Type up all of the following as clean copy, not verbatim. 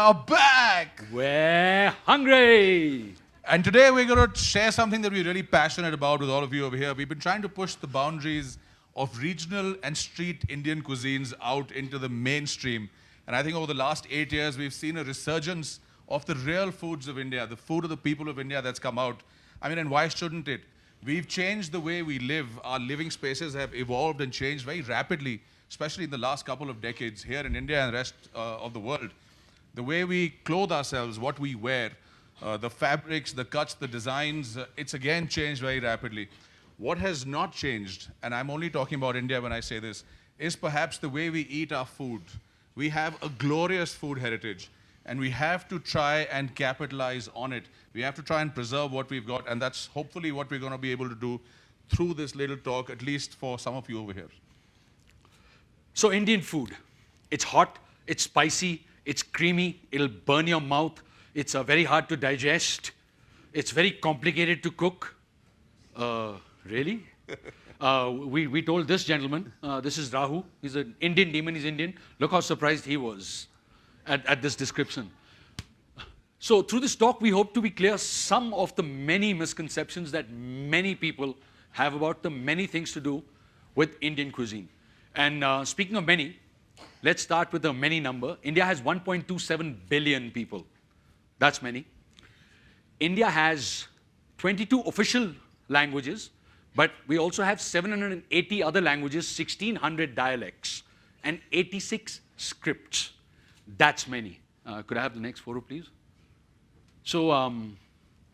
are back! We're hungry! And today we're going to share something that we're really passionate about with all of you over here. We've been trying to push the boundaries of regional and street Indian cuisines out into the mainstream. And I think over the last 8 years, we've seen a resurgence of the real foods of India, the food of the people of India that's come out. I mean, and why shouldn't it? We've changed the way we live. Our living spaces have evolved and changed very rapidly, especially in the last couple of decades here in India and the rest of the world. The way we clothe ourselves, what we wear, the fabrics, the cuts, the designs, it's again changed very rapidly. What has not changed, and I'm only talking about India when I say this, is perhaps the way we eat our food. We have a glorious food heritage, and we have to try and capitalize on it. We have to try and preserve what we've got, and that's hopefully what we're going to be able to do through this little talk, at least for some of you over here. So Indian food, it's hot, it's spicy, it's creamy, it'll burn your mouth, it's very hard to digest, it's very complicated to cook. Really? We told this gentleman, this is Rahu, he's an Indian demon, he's Indian. Look how surprised he was at this description. So through this talk, we hope to be clear some of the many misconceptions that many people have about the many things to do with Indian cuisine. And speaking of many, let's start with the many number. India has 1.27 billion people. That's many. India has 22 official languages, but we also have 780 other languages, 1,600 dialects, and 86 scripts. That's many. Could I have the next photo, please? So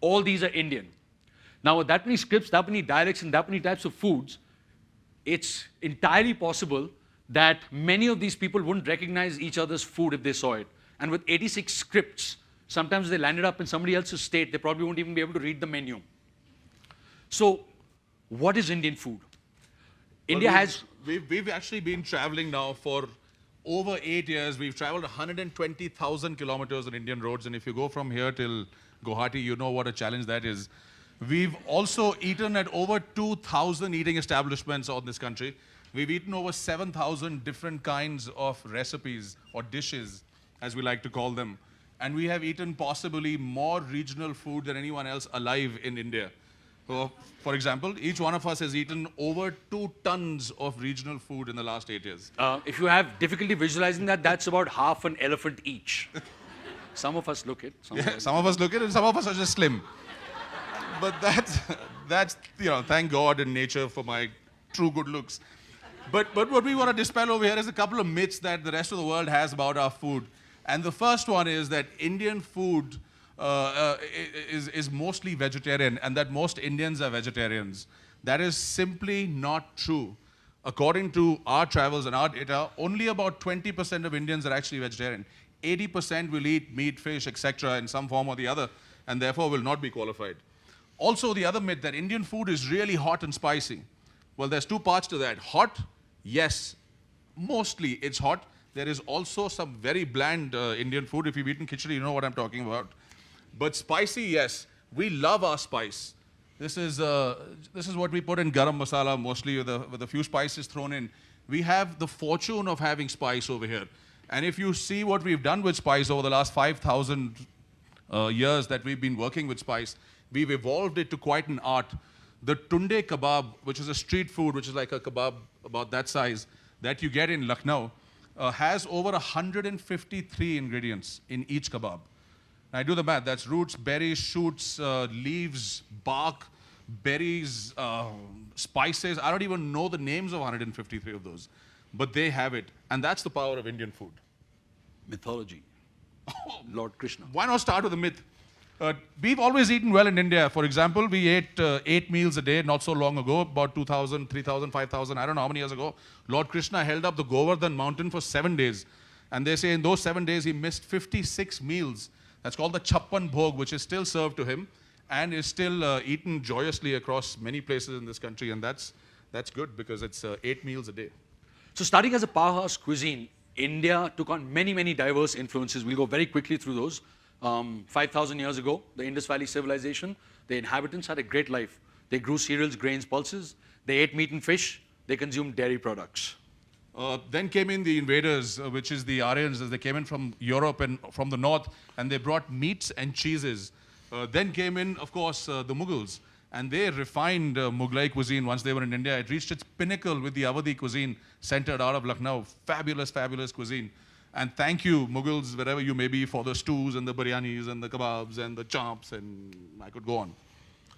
all these are Indian. Now, with that many scripts, that many dialects, and that many types of foods, it's entirely possible that many of these people wouldn't recognize each other's food if they saw it. And with 86 scripts, sometimes they landed up in somebody else's state, they probably won't even be able to read the menu. So, what is Indian food? India has... We've actually been traveling now for over 8 years. We've traveled 120,000 kilometers on Indian roads, and if you go from here till Guwahati, you know what a challenge that is. We've also eaten at over 2,000 eating establishments on this country. We've eaten over 7,000 different kinds of recipes or dishes, as we like to call them. And we have eaten possibly more regional food than anyone else alive in India. So, for example, each one of us has eaten over 2 tons of regional food in the last 8 years. If you have difficulty visualizing that, that's about half an elephant each. Some of us look it. Some of us look it, and some of us are just slim. But that's thank God and nature for my true good looks. But what we want to dispel over here is a couple of myths that the rest of the world has about our food. And the first one is that Indian food is mostly vegetarian and that most Indians are vegetarians. That is simply not true. According to our travels and our data, only about 20% of Indians are actually vegetarian. 80% will eat meat, fish, etc. in some form or the other, and therefore will not be qualified. Also, the other myth that Indian food is really hot and spicy. Well, there's 2 parts to that. Hot, yes, mostly it's hot. There is also some very bland Indian food. If you've eaten khichdi, you know what I'm talking about. But spicy, yes, we love our spice. This is what we put in garam masala, mostly with a few spices thrown in. We have the fortune of having spice over here. And if you see what we've done with spice over the last 5,000 years that we've been working with spice, we've evolved it to quite an art. The tunde kebab, which is a street food, which is like a kebab about that size, that you get in Lucknow, has over 153 ingredients in each kebab. Now, I do the math. That's roots, berries, shoots, leaves, bark, berries, spices. I don't even know the names of 153 of those. But they have it. And that's the power of Indian food. Mythology. Lord Krishna. Why not start with a myth? We've always eaten well in India. For example, we ate 8 meals a day not so long ago, about 2,000, 3,000, 5,000, I don't know how many years ago. Lord Krishna held up the Govardhan mountain for 7 days. And they say in those 7 days he missed 56 meals. That's called the Chappan Bhog, which is still served to him and is still eaten joyously across many places in this country. And that's good because it's 8 meals a day. So starting as a powerhouse cuisine, India took on many, many diverse influences. We'll go very quickly through those. 5,000 years ago, the Indus Valley civilization, the inhabitants had a great life. They grew cereals, grains, pulses. They ate meat and fish. They consumed dairy products. Then came in the invaders, which is the Aryans, as they came in from Europe and from the north, and they brought meats and cheeses. Then came in, of course, the Mughals, and they refined Mughlai cuisine once they were in India. It reached its pinnacle with the Awadhi cuisine centered out of Lucknow. Fabulous, fabulous cuisine. And thank you, Mughals, wherever you may be, for the stews and the biryanis and the kebabs and the chops, and I could go on.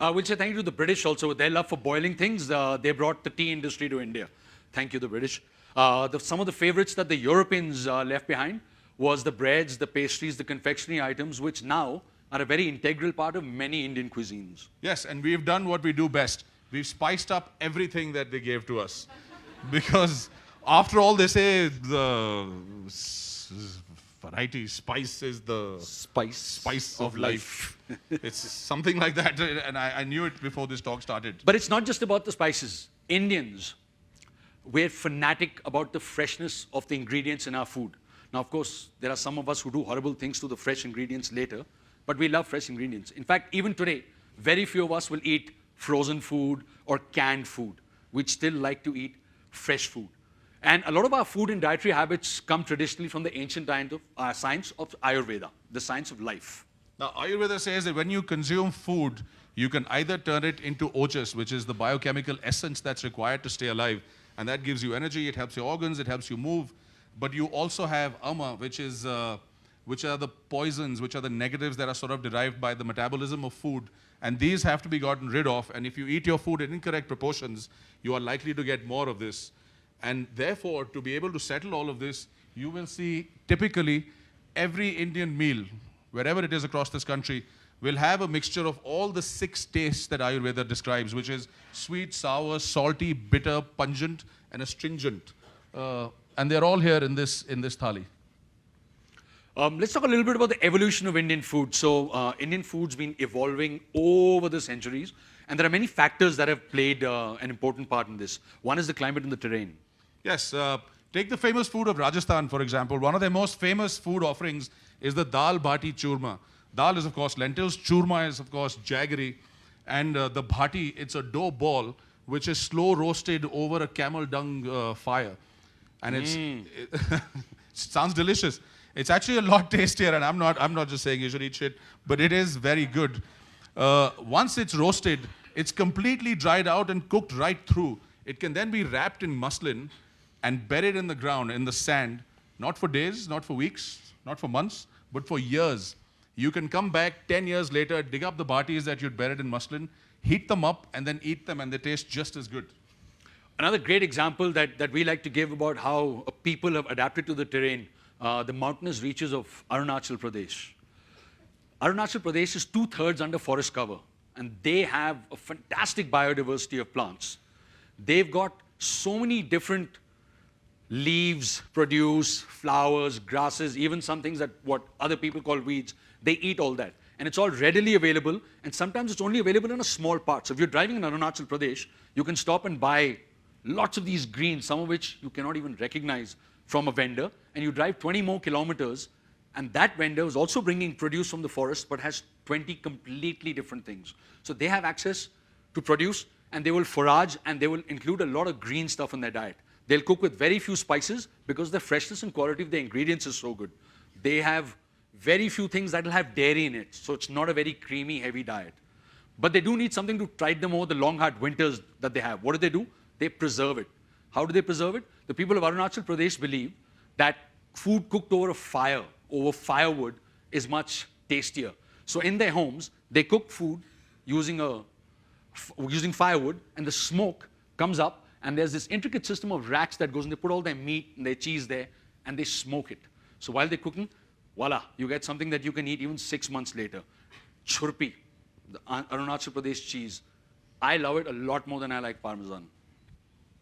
We'll say thank you to the British also. With their love for boiling things, they brought the tea industry to India. Thank you, the British. Some of the favorites that the Europeans left behind was the breads, the pastries, the confectionery items, which now are a very integral part of many Indian cuisines. Yes, and we've done what we do best. We've spiced up everything that they gave to us. Because after all, they say the variety, spice is the spice of life. It's something like that, and I knew it before this talk started. But it's not just about the spices. Indians, we're fanatic about the freshness of the ingredients in our food. Now, of course, there are some of us who do horrible things to the fresh ingredients later, but we love fresh ingredients. In fact, even today, very few of us will eat frozen food or canned food. We'd still like to eat fresh food. And a lot of our food and dietary habits come traditionally from the ancient science of Ayurveda, the science of life. Now, Ayurveda says that when you consume food, you can either turn it into ojas, which is the biochemical essence that's required to stay alive, and that gives you energy, it helps your organs, it helps you move. But you also have ama, which are the poisons, which are the negatives that are sort of derived by the metabolism of food. And these have to be gotten rid of. And if you eat your food in incorrect proportions, you are likely to get more of this. And therefore, to be able to settle all of this, you will see typically every Indian meal, wherever it is across this country, will have a mixture of all the 6 tastes that Ayurveda describes, which is sweet, sour, salty, bitter, pungent, and astringent. And they're all here in this thali. Let's talk a little bit about the evolution of Indian food. So, Indian food's been evolving over the centuries, and there are many factors that have played an important part in this. One is the climate and the terrain. Yes, take the famous food of Rajasthan, for example. One of their most famous food offerings is the dal bhati churma. Dal is, of course, lentils. Churma is, of course, jaggery. And the bhati, it's a dough ball which is slow roasted over a camel dung fire. And it sounds delicious. It's actually a lot tastier, and I'm not just saying you should eat shit, but it is very good. Once it's roasted, it's completely dried out and cooked right through. It can then be wrapped in muslin and buried in the ground, in the sand, not for days, not for weeks, not for months, but for years. You can come back 10 years later, dig up the bhatis that you'd buried in muslin, heat them up, and then eat them, and they taste just as good. Another great example that we like to give about how people have adapted to the terrain, the mountainous reaches of Arunachal Pradesh. Arunachal Pradesh is 2/3 under forest cover, and they have a fantastic biodiversity of plants. They've got so many different leaves, produce, flowers, grasses, even some things that what other people call weeds. They eat all that. And it's all readily available, and sometimes it's only available in a small part. So if you're driving in Arunachal Pradesh, you can stop and buy lots of these greens, some of which you cannot even recognize from a vendor, and you drive 20 more kilometers, and that vendor is also bringing produce from the forest, but has 20 completely different things. So they have access to produce, and they will forage, and they will include a lot of green stuff in their diet. They'll cook with very few spices because the freshness and quality of the ingredients is so good. They have very few things that will have dairy in it, so it's not a very creamy, heavy diet. But they do need something to tide them over the long, hard winters that they have. What do? They preserve it. How do they preserve it? The people of Arunachal Pradesh believe that food cooked over a fire, over firewood, is much tastier. So in their homes, they cook food using firewood, and the smoke comes up, and there's this intricate system of racks that goes, and they put all their meat and their cheese there, and they smoke it. So while they're cooking, voila, you get something that you can eat even 6 months later. Churpi, the Arunachal Pradesh cheese. I love it a lot more than I like Parmesan.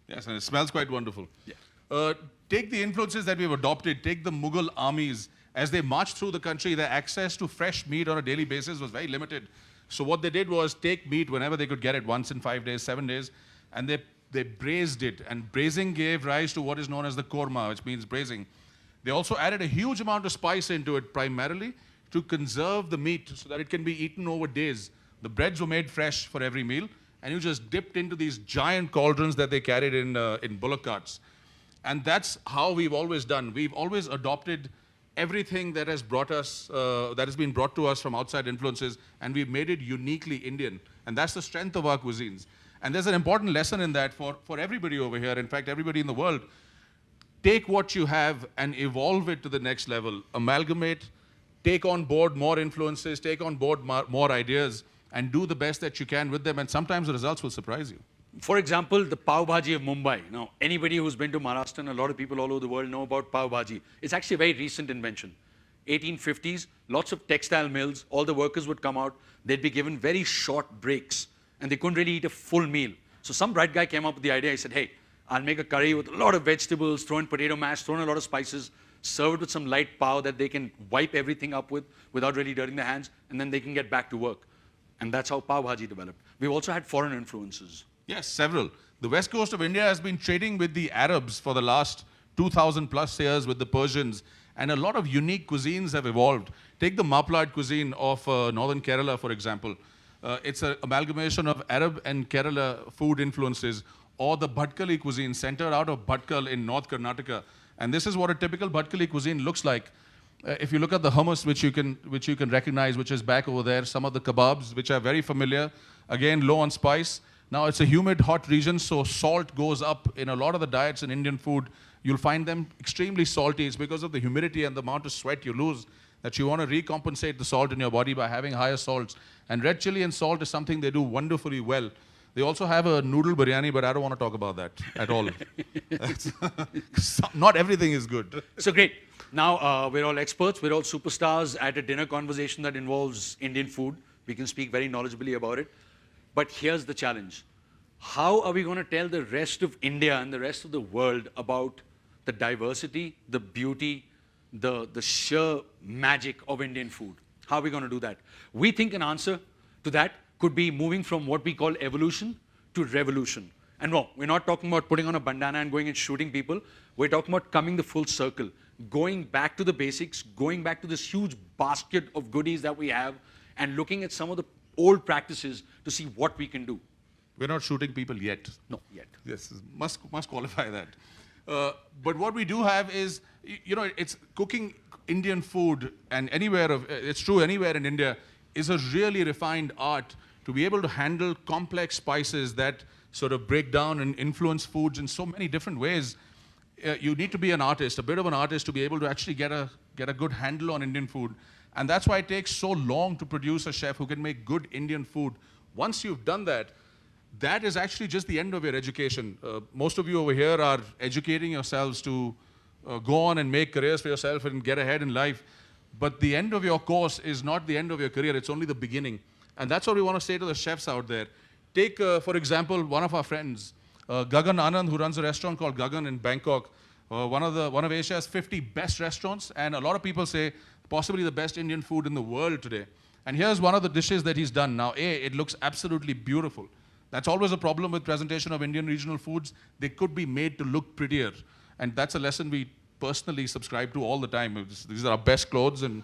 Yes, and it smells quite wonderful. Yeah. Take the influences that we've adopted, take the Mughal armies. As they marched through the country, their access to fresh meat on a daily basis was very limited. So what they did was take meat whenever they could get it, once in 5 days, 7 days, and they braised it. And braising gave rise to what is known as the korma, which means braising. They also added a huge amount of spice into it, primarily to conserve the meat so that it can be eaten over days. The breads were made fresh for every meal, and you just dipped into these giant cauldrons that they carried in bullock carts. And that's how we've always done. We've always adopted everything that has brought us, that has been brought to us from outside influences, and we've made it uniquely Indian. And that's the strength of our cuisines. And there's an important lesson in that for everybody over here, in fact, everybody in the world. Take what you have and evolve it to the next level. Amalgamate, take on board more influences, take on board more ideas, and do the best that you can with them. And sometimes the results will surprise you. For example, the pav bhaji of Mumbai. Now, anybody who's been to Maharashtra, and a lot of people all over the world know about pav bhaji. It's actually a very recent invention. 1850s, lots of textile mills, all the workers would come out, they'd be given very short breaks, and they couldn't really eat a full meal. So some bright guy came up with the idea. He said, hey, I'll make a curry with a lot of vegetables, throw in potato mash, throw in a lot of spices, serve it with some light pav that they can wipe everything up with without really dirtying their hands, and then they can get back to work. And that's how pav bhaji developed. We've also had foreign influences. Yes, several. The west coast of India has been trading with the Arabs for the last 2,000 plus years, with the Persians, and a lot of unique cuisines have evolved. Take the Maplad cuisine of northern Kerala, for example. It's an amalgamation of Arab and Kerala food influences, or the Bhatkali cuisine centered out of Bhatkal in North Karnataka. And this is what a typical Bhatkali cuisine looks like. If you look at the hummus, which you can recognize, which is back over there, some of the kebabs, which are very familiar, again, low on spice. Now, it's a humid, hot region, so salt goes up in a lot of the diets in Indian food. You'll find them extremely salty. It's because of the humidity and the amount of sweat you lose that you want to recompensate the salt in your body by having higher salts. And red chili and salt is something they do wonderfully well. They also have a noodle biryani, but I don't want to talk about that at all. Not everything is good. So great. Now, we're all experts. We're all superstars at a dinner conversation that involves Indian food. We can speak very knowledgeably about it. But here's the challenge. How are we going to tell the rest of India and the rest of the world about the diversity, the beauty, the sheer magic of Indian food? How are we going to do that? We think an answer to that could be moving from what we call evolution to revolution. And no, we're not talking about putting on a bandana and going and shooting people. We're talking about coming the full circle, going back to the basics, going back to this huge basket of goodies that we have, and looking at some of the old practices to see what we can do. We're not shooting people yet. No, yet. Yes, must qualify that. But what we do have is, it's cooking Indian food, and it's true anywhere in India, is a really refined art to be able to handle complex spices that sort of break down and influence foods in so many different ways. You need to be an artist, a bit of an artist, to be able to actually get a good handle on Indian food. And that's why it takes so long to produce a chef who can make good Indian food. Once you've done that, that is actually just the end of your education. Most of you over here are educating yourselves to go on and make careers for yourself and get ahead in life. But the end of your course is not the end of your career, it's only the beginning. And that's what we want to say to the chefs out there. Take, for example, one of our friends, Gagan Anand, who runs a restaurant called Gagan in Bangkok, one of Asia's 50 best restaurants, and a lot of people say possibly the best Indian food in the world today. And here's one of the dishes that he's done. Now, it looks absolutely beautiful. That's always a problem with presentation of Indian regional foods. They could be made to look prettier. And that's a lesson we personally subscribe to all the time. These are our best clothes, and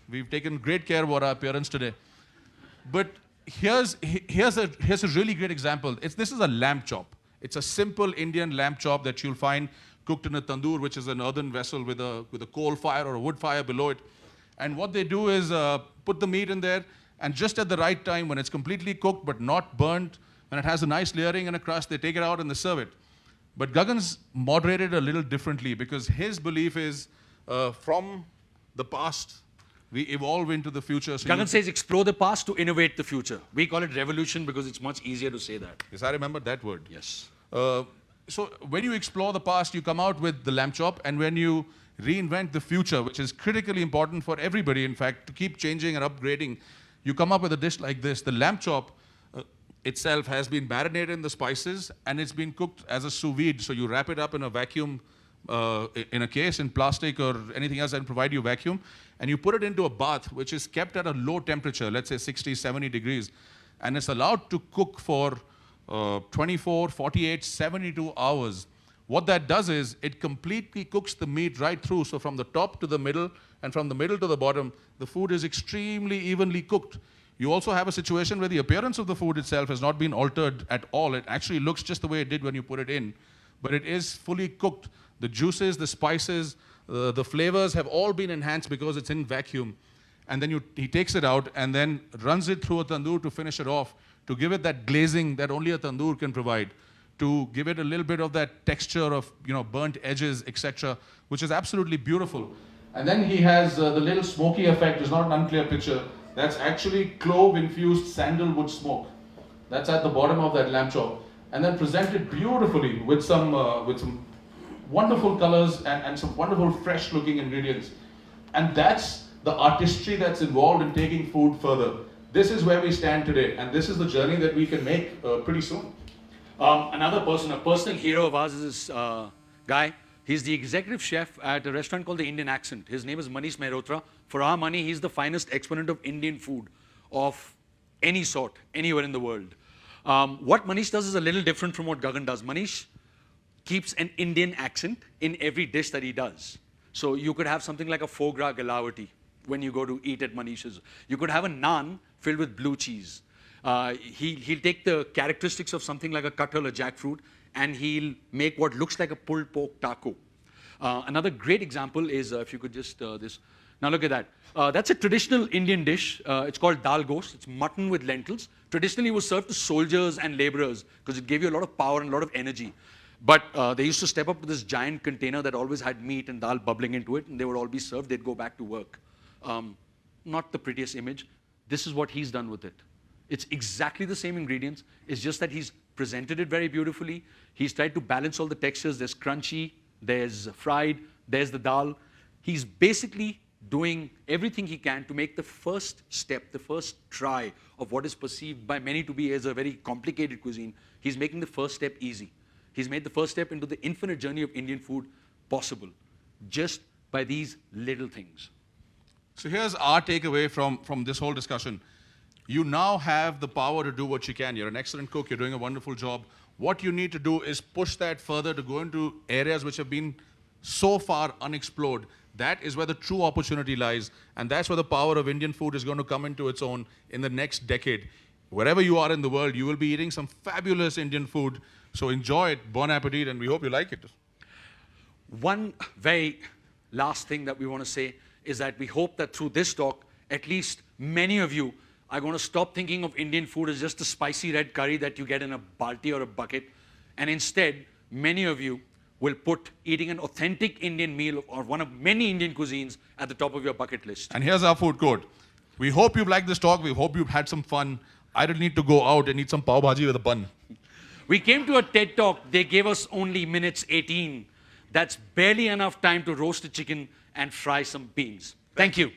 we've taken great care of our appearance today. But here's a really great example. This is a lamb chop. It's a simple Indian lamb chop that you'll find cooked in a tandoor, which is an earthen vessel with a coal fire or a wood fire below it. And what they do is put the meat in there, and just at the right time, when it's completely cooked but not burnt, when it has a nice layering and a crust, they take it out and they serve it. But Gagan's moderated a little differently, because his belief is from the past, we evolve into the future. So Gagan says explore the past to innovate the future. We call it revolution because it's much easier to say that. Yes, I remember that word. Yes. So when you explore the past, you come out with the lamb chop, and when you reinvent the future, which is critically important for everybody, in fact, to keep changing and upgrading, you come up with a dish like this. The lamb chop itself has been marinated in the spices, and it's been cooked as a sous vide. So you wrap it up in a vacuum, in a case, in plastic or anything else that provide you vacuum, and you put it into a bath, which is kept at a low temperature, let's say 60, 70 degrees, and it's allowed to cook for 24, 48, 72 hours. What that does is it completely cooks the meat right through. So from the top to the middle and from the middle to the bottom, the food is extremely evenly cooked. You also have a situation where the appearance of the food itself has not been altered at all. It actually looks just the way it did when you put it in, but it is fully cooked. The juices, the spices, the flavors have all been enhanced because it's in vacuum. And then he takes it out and then runs it through a tandoor to finish it off, to give it that glazing that only a tandoor can provide, to give it a little bit of that texture of, burnt edges, etc., which is absolutely beautiful. And then he has the little smoky effect. It's not an unclear picture. That's actually clove-infused sandalwood smoke. That's at the bottom of that lamb chop. And then presented beautifully with some wonderful colors and some wonderful fresh-looking ingredients. And that's the artistry that's involved in taking food further. This is where we stand today, and this is the journey that we can make pretty soon. Another person, a personal hero of ours is this guy. He's the executive chef at a restaurant called the Indian Accent. His name is Manish Mehrotra. For our money, he's the finest exponent of Indian food of any sort, anywhere in the world. What Manish does is a little different from what Gagan does. Manish keeps an Indian accent in every dish that he does. So you could have something like a foie gras galavati when you go to eat at Manish's. You could have a naan filled with blue cheese. He'll take the characteristics of something like a cuttle, a jackfruit, and he'll make what looks like a pulled pork taco. Another great example is, if you could just, this. Now look at that. That's a traditional Indian dish. It's called dal gosht. It's mutton with lentils. Traditionally, it was served to soldiers and laborers because it gave you a lot of power and a lot of energy. But they used to step up to this giant container that always had meat and dal bubbling into it, and they would all be served. They'd go back to work. Not the prettiest image. This is what he's done with it. It's exactly the same ingredients. It's just that he's presented it very beautifully. He's tried to balance all the textures. There's crunchy, there's fried, there's the dal. He's basically doing everything he can to make the first step, the first try of what is perceived by many to be as a very complicated cuisine. He's making the first step easy. He's made the first step into the infinite journey of Indian food possible just by these little things. So here's our takeaway from this whole discussion. You now have the power to do what you can. You're an excellent cook. You're doing a wonderful job. What you need to do is push that further to go into areas which have been so far unexplored. That is where the true opportunity lies. And that's where the power of Indian food is going to come into its own in the next decade. Wherever you are in the world, you will be eating some fabulous Indian food. So enjoy it. Bon appetit, and we hope you like it. One very last thing that we want to say is that we hope that through this talk, at least many of you are going to stop thinking of Indian food as just a spicy red curry that you get in a balti or a bucket. And instead, many of you will put eating an authentic Indian meal or one of many Indian cuisines at the top of your bucket list. And here's our food code. We hope you've liked this talk. We hope you've had some fun. I don't need to go out and eat some pav bhaji with a bun. We came to a TED Talk. They gave us only minutes 18. That's barely enough time to roast a chicken and fry some beans. Thank you.